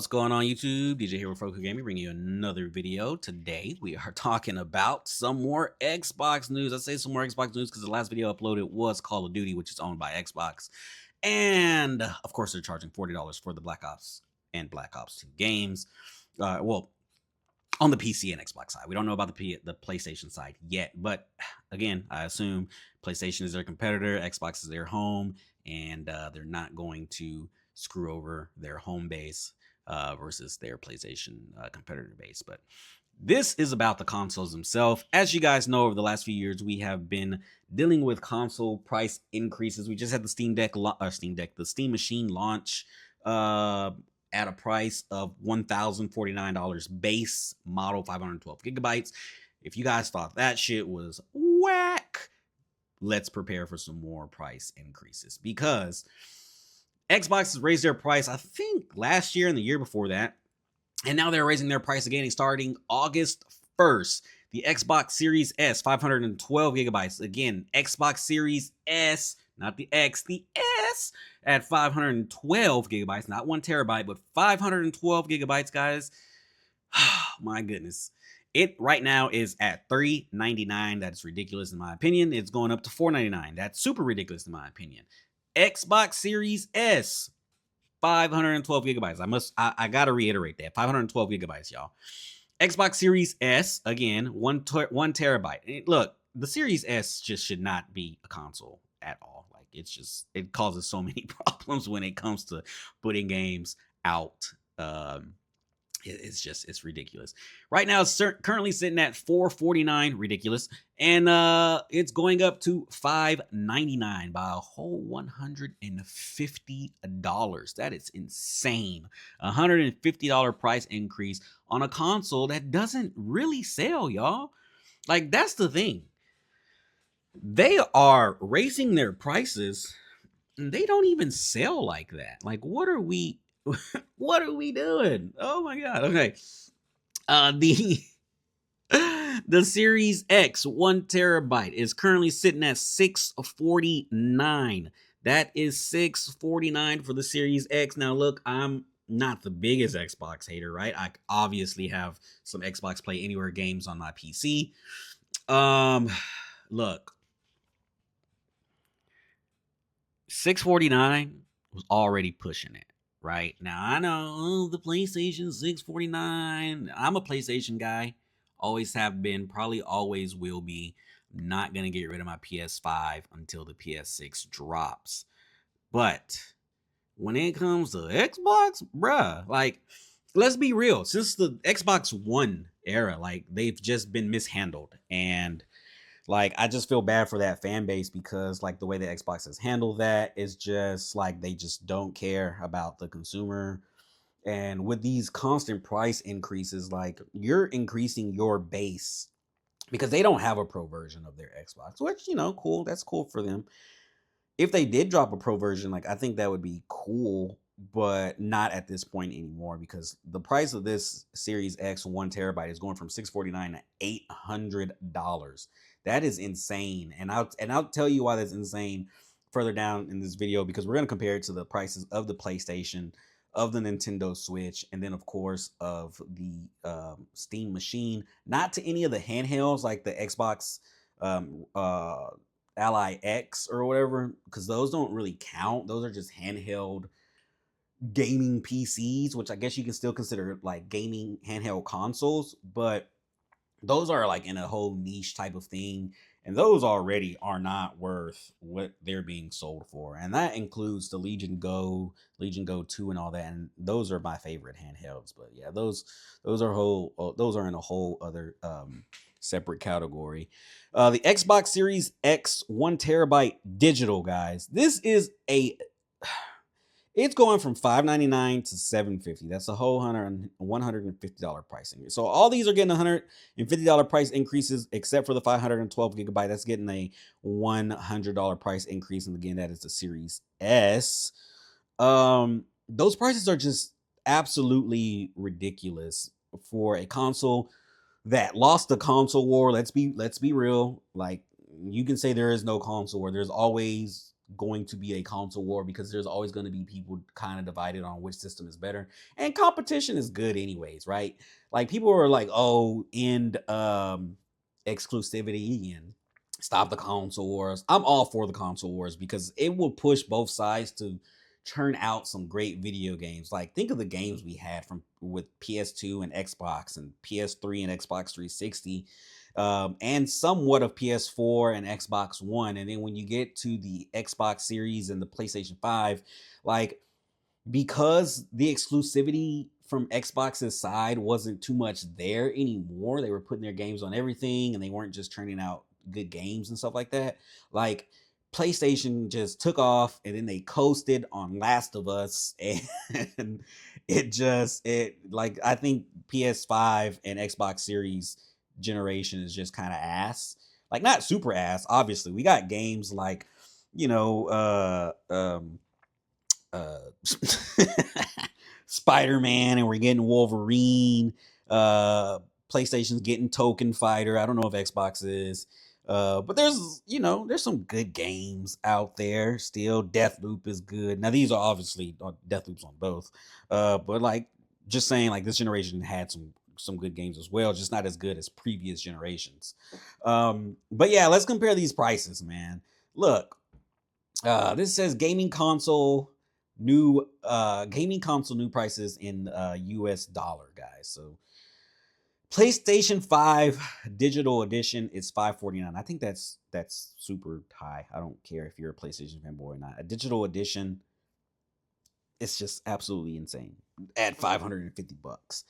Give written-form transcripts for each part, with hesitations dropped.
What's going on YouTube? DJ here with Roku Gaming, bringing you another video. Today we are talking about some more Xbox news. I say some more Xbox news because the last video uploaded was Call of Duty, which is owned by Xbox. And of course they're charging $40 for the Black Ops and Black Ops 2 games. Well, on the PC and Xbox side. We don't know about the PlayStation side yet, but again, I assume PlayStation is their competitor, Xbox is their home, and they're not going to screw over their home base versus their PlayStation competitor base. But this is about the consoles themselves. As you guys know, over the last few years, we have been dealing with console price increases. We just had the the Steam Machine launch at a price of $1,049 base model, 512 gigabytes. If you guys thought that shit was whack, let's prepare for some more price increases, because Xbox has raised their price, I think, last year and the year before that. And now they're raising their price again starting August 1st. The Xbox Series S, 512 gigabytes. Again, Xbox Series S, not the X, the S, at 512 gigabytes. Not 1 terabyte, but 512 gigabytes, guys. My goodness. It right now is at $399. That's ridiculous in my opinion. It's going up to $499. That's super ridiculous in my opinion. Xbox Series S, 512 gigabytes. I gotta reiterate that. 512 gigabytes, y'all. Xbox Series S, again, 1 terabyte. Look, the Series S just should not be a console at all. Like, it causes so many problems when it comes to putting games out. It's ridiculous. Right now, it's currently sitting at $449, ridiculous, and it's going up to $599 by a whole $150. That is insane. $150 price increase on a console that doesn't really sell, y'all. Like, that's the thing. They are raising their prices, and they don't even sell like that. Like, what are we doing? Oh my god. Okay. The Series X 1 terabyte is currently sitting at $649. That is $649 for the Series X. Now look, I'm not the biggest Xbox hater, right? I obviously have some Xbox Play Anywhere games on my PC. Look, $649 was already pushing it. Right now, I know the PlayStation $649. I'm a PlayStation guy, always have been, probably always will be. Not gonna get rid of my PS5 until the PS6 drops. But when it comes to Xbox, bruh, like, let's be real. Since the Xbox One era, like, they've just been mishandled, and like, I just feel bad for that fan base, because like the way that Xbox has handled that is just like they just don't care about the consumer. And with these constant price increases, like, you're increasing your base, because they don't have a pro version of their Xbox, which, you know, cool. That's cool for them. If they did drop a pro version, like, I think that would be cool, but not at this point anymore, because the price of this Series X 1 terabyte is going from $649 to $800. That is insane. And I'll tell you why that's insane further down in this video, because we're going to compare it to the prices of the PlayStation, of the Nintendo Switch, and then of course of the Steam Machine. Not to any of the handhelds like the Xbox Ally X or whatever, because those don't really count. Those are just handheld gaming PCs, which I guess you can still consider like gaming handheld consoles, but those are like in a whole niche type of thing, and those already are not worth what they're being sold for. And that includes the Legion Go 2 and all that, and those are my favorite handhelds. But yeah, those are in a whole other separate category. The Xbox Series X 1 terabyte digital, guys, it's going from $599 to $750. That's a whole $150 pricing. So all these are getting $150 price increases, except for the 512 gigabyte. That's getting a $100 price increase. And again, that is the Series S. Those prices are just absolutely ridiculous for a console that lost the console war. Let's be real. Like, you can say there is no console war. There's always going to be a console war because there's always going to be people kind of divided on which system is better. And competition is good anyways, right? Like people are like, oh, end exclusivity and stop the console wars. I'm all for the console wars because it will push both sides to churn out some great video games. Like think of the games we had from with PS2 and Xbox and PS3 and Xbox 360, and somewhat of PS4 and Xbox One. And then when you get to the Xbox Series and the PlayStation 5, like because the exclusivity from Xbox's side wasn't too much there anymore, they were putting their games on everything and they weren't just turning out good games and stuff like that. Like PlayStation just took off and then they coasted on Last of Us and it like I think PS5 and Xbox Series generation is just kind of ass. Like not super ass, obviously. We got games like, you know, uh Spider-Man and we're getting Wolverine. PlayStation's getting Token Fighter. I don't know if Xbox is. But there's some good games out there still. Deathloop is good. Now these are obviously Deathloop's on both. But like just saying like this generation had some good games as well, just not as good as previous generations. But yeah, let's compare these prices, man. Look, this says gaming console new prices in US dollar, guys. So PlayStation 5 digital edition is $549. I think that's super high. I don't care if you're a PlayStation fanboy or not. A digital edition, it's just absolutely insane at $550.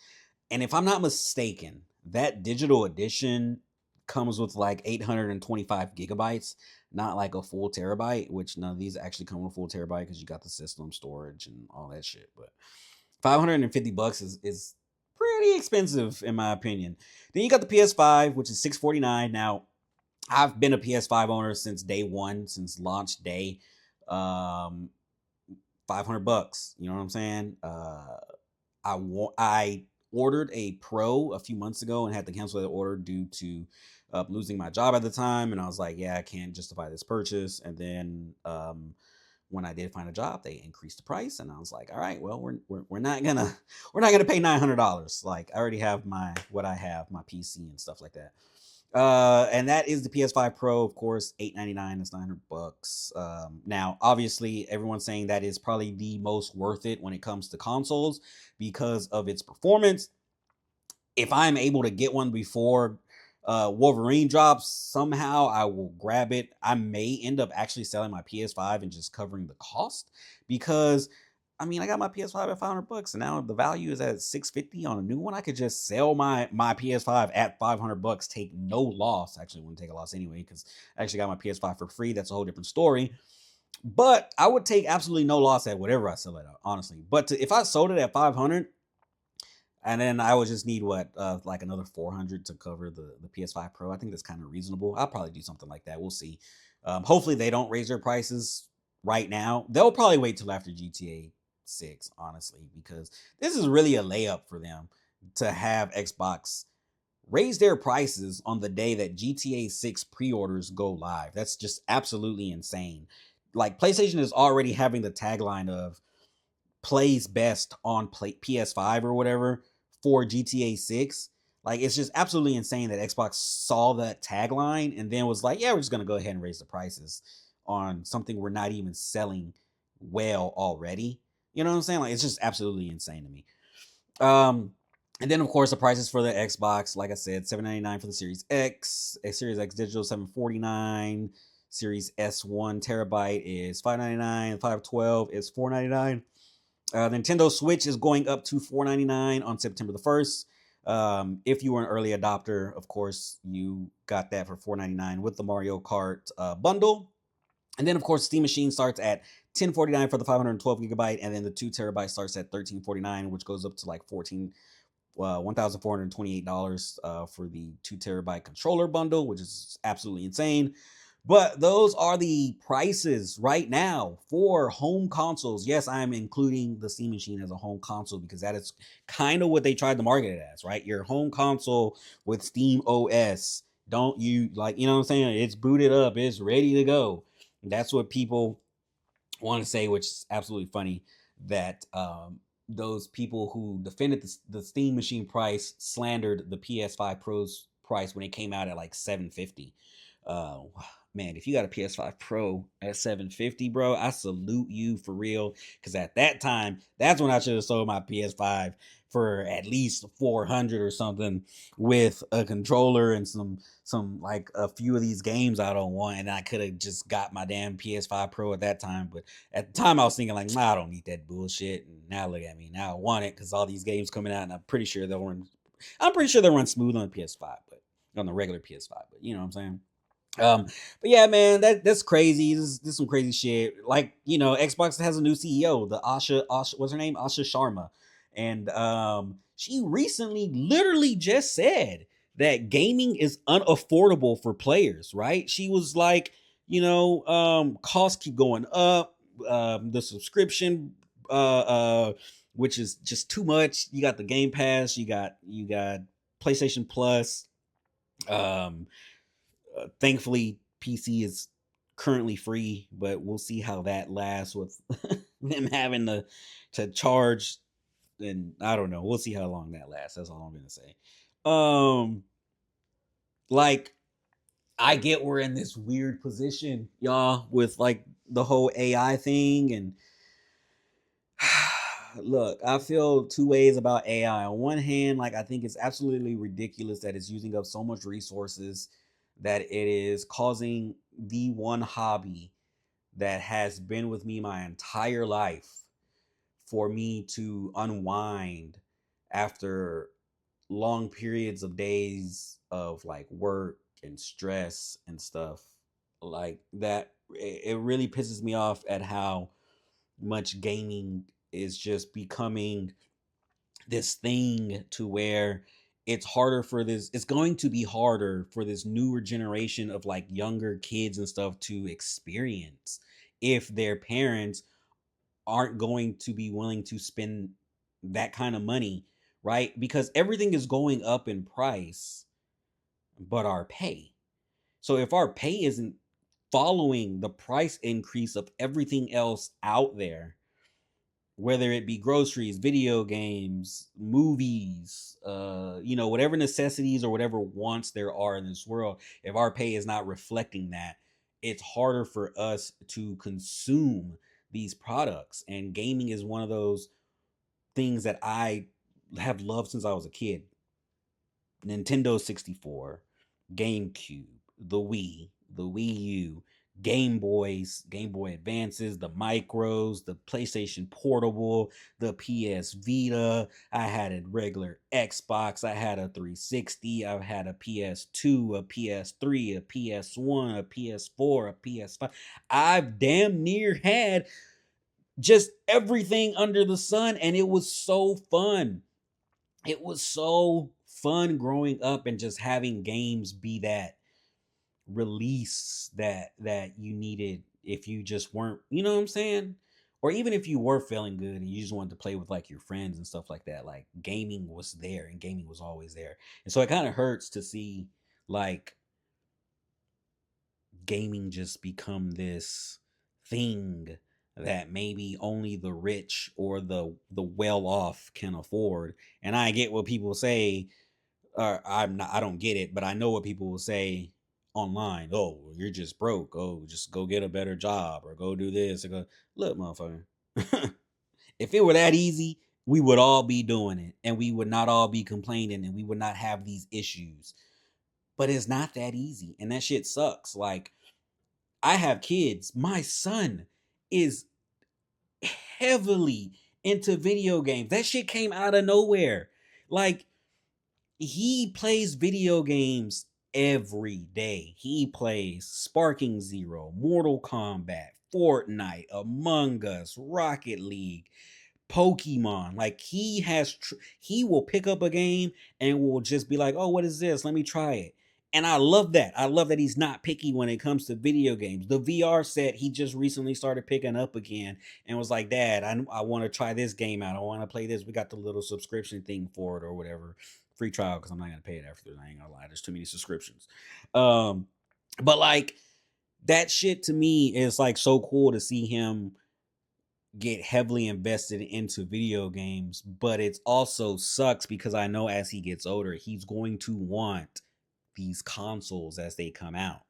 And if I'm not mistaken, that digital edition comes with like 825 gigabytes, not like a full terabyte, which none of these actually come with a full terabyte because you got the system storage and all that shit. But $550 is pretty expensive in my opinion. Then you got the PS5, which is $649. Now, I've been a PS5 owner since day one, since launch day. $500. You know what I'm saying? I ordered a Pro a few months ago and had to cancel that order due to losing my job at the time, and I was like, yeah, I can't justify this purchase. And then when I did find a job, they increased the price, and I was like, all right, well, we're not gonna pay $900. Like I already have my PC and stuff like that. And that is the PS5 Pro, of course, $899. That's $900. Now, obviously, everyone's saying that is probably the most worth it when it comes to consoles because of its performance. If I'm able to get one before Wolverine drops, somehow I will grab it. I may end up actually selling my PS5 and just covering the cost because I mean, I got my PS5 at $500, and now the value is at $650 on a new one. I could just sell my PS5 at $500, take no loss. Actually, I wouldn't take a loss anyway because I actually got my PS5 for free. That's a whole different story. But I would take absolutely no loss at whatever I sell it at, honestly. But if I sold it at $500, and then I would just need like another $400 to cover the PS5 Pro. I think that's kind of reasonable. I'll probably do something like that. We'll see. Hopefully they don't raise their prices right now. They'll probably wait till after GTA 6, honestly, because this is really a layup for them to have Xbox raise their prices on the day that GTA 6 pre-orders go live. That's just absolutely insane. Like PlayStation is already having the tagline of plays best on PS5 or whatever for GTA 6. Like it's just absolutely insane that Xbox saw that tagline and then was like, yeah, we're just going to go ahead and raise the prices on something we're not even selling well already. You know what I'm saying? Like it's just absolutely insane to me. And then of course the prices for the Xbox, like I said, $799 for the Series X, Series X digital $749, Series S1 terabyte is $599, 512 is $499. The Nintendo Switch is going up to $499 on September the 1st. If you were an early adopter, of course, you got that for $499 with the Mario Kart bundle. And then, of course, Steam Machine starts at $1049 for the 512 gigabyte, and then the 2 terabyte starts at $1349, which goes up to like $1,428 for the 2 terabyte controller bundle, which is absolutely insane. But those are the prices right now for home consoles. Yes, I'm including the Steam Machine as a home console because that is kind of what they tried to market it as, right? Your home console with Steam OS. Don't you like, you know what I'm saying? It's booted up, it's ready to go. That's what people want to say, which is absolutely funny, that those people who defended the Steam Machine price slandered the PS5 Pro's price when it came out at like 750. Uh, Man, if you got a PS5 Pro at 750, bro, I salute you for real. Because at that time, that's when I should have sold my PS5 for at least 400 or something, with a controller and some like a few of these games I don't want, and I could have just got my damn PS5 Pro at that time. But at the time, I was thinking like, nah, I don't need that bullshit. And now look at me, now I want it because all these games coming out, and I'm pretty sure they'll run. I'm pretty sure they'll run smooth on the PS5, but on the regular PS5. But you know what I'm saying. Um, but yeah, man, that's crazy. This is some crazy shit. Like, Xbox has a new CEO, the Asha, what's her name? Asha Sharma. And she recently literally just said that gaming is unaffordable for players, right? She was like, costs keep going up, the subscription which is just too much. You got the Game Pass, you got PlayStation Plus. Um Thankfully, PC is currently free, but we'll see how that lasts with them having to charge. And I don't know. We'll see how long that lasts. That's all I'm gonna say. Um, like I get we're in this weird position, y'all, with like the whole AI thing. And look, I feel two ways about AI. On one hand, like I think it's absolutely ridiculous that it's using up so much resources, that it is causing the one hobby that has been with me my entire life for me to unwind after long periods of days of like work and stress and stuff like that. It really pisses me off at how much gaming is just becoming this thing to where it's going to be harder for this newer generation of like younger kids and stuff to experience if their parents aren't going to be willing to spend that kind of money, right? Because everything is going up in price, but our pay. So if our pay isn't following the price increase of everything else out there, whether it be groceries, video games, movies, whatever necessities or whatever wants there are in this world, if our pay is not reflecting that, it's harder for us to consume these products. And gaming is one of those things that I have loved since I was a kid. Nintendo 64, GameCube, the Wii U, Game Boys, Game Boy Advances, the Micros, the PlayStation Portable, the PS Vita. I had a regular Xbox. I had a 360. I've had a PS2, a PS3, a PS1, a PS4, a PS5. I've damn near had just everything under the sun, and it was so fun. It was so fun growing up and just having games be that release that you needed if you just weren't, you know what I'm saying? Or even if you were feeling good and you just wanted to play with like your friends and stuff like that, like gaming was there and gaming was always there. And so it kind of hurts to see like gaming just become this thing that maybe only the rich or the well off can afford. And I get what people say, or I don't get it, but I know what people will say online. Oh, you're just broke. Oh, just go get a better job or go do this. Or go, look, motherfucker. If it were that easy, we would all be doing it and we would not all be complaining and we would not have these issues. But it's not that easy. And that shit sucks. Like, I have kids. My son is heavily into video games. That shit came out of nowhere. Like, he plays video games every day. He plays Sparking Zero, Mortal Kombat, Fortnite, Among Us, Rocket League, Pokemon. Like he will pick up a game and will just be like, "Oh, what is this? Let me try it." And I love that. I love that he's not picky when it comes to video games. The VR set he just recently started picking up again and was like, "Dad, I want to try this game out. I want to play this. We got the little subscription thing for it or whatever, free trial because I'm not gonna pay it after. I ain't gonna lie. There's too many subscriptions." Um, but like that shit to me is like so cool to see him get heavily invested into video games, but it also sucks because I know as he gets older, he's going to want these consoles as they come out.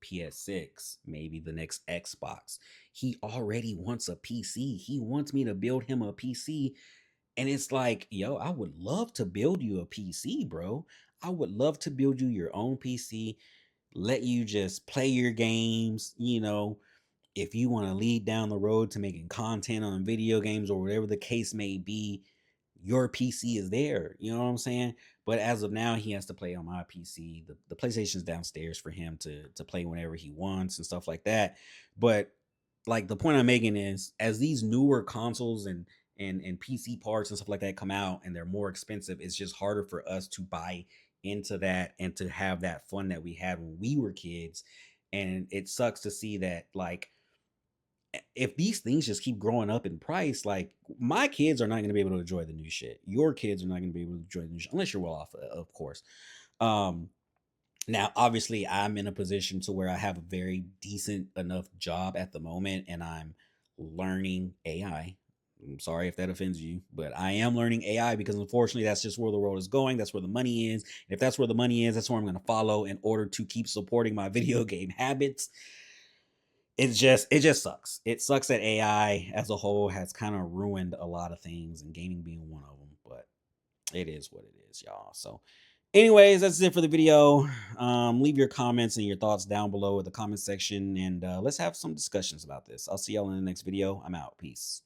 PS6, maybe the next Xbox. He already wants a PC. He wants me to build him a PC. And it's like, yo, I would love to build you a PC, bro. I would love to build you your own PC, let you just play your games, if you want to lead down the road to making content on video games or whatever the case may be, your PC is there. You know what I'm saying? But as of now, he has to play on my PC. The PlayStation's downstairs for him to play whenever he wants and stuff like that. But like the point I'm making is, as these newer consoles and PC parts and stuff like that come out and they're more expensive, it's just harder for us to buy into that and to have that fun that we had when we were kids. And it sucks to see that, like, if these things just keep growing up in price, like, my kids are not going to be able to enjoy the new shit. Your kids are not going to be able to enjoy the new shit unless you're well off, of course. Now, obviously, I'm in a position to where I have a very decent enough job at the moment, and I'm learning AI. I'm sorry if that offends you, but I am learning AI because unfortunately, that's just where the world is going. That's where the money is. And if that's where the money is, that's where I'm going to follow in order to keep supporting my video game habits. It just sucks. It sucks that AI as a whole has kind of ruined a lot of things, and gaming being one of them. But it is what it is, y'all. So anyways, that's it for the video. Leave your comments and your thoughts down below in the comment section, and let's have some discussions about this. I'll see y'all in the next video. I'm out. Peace.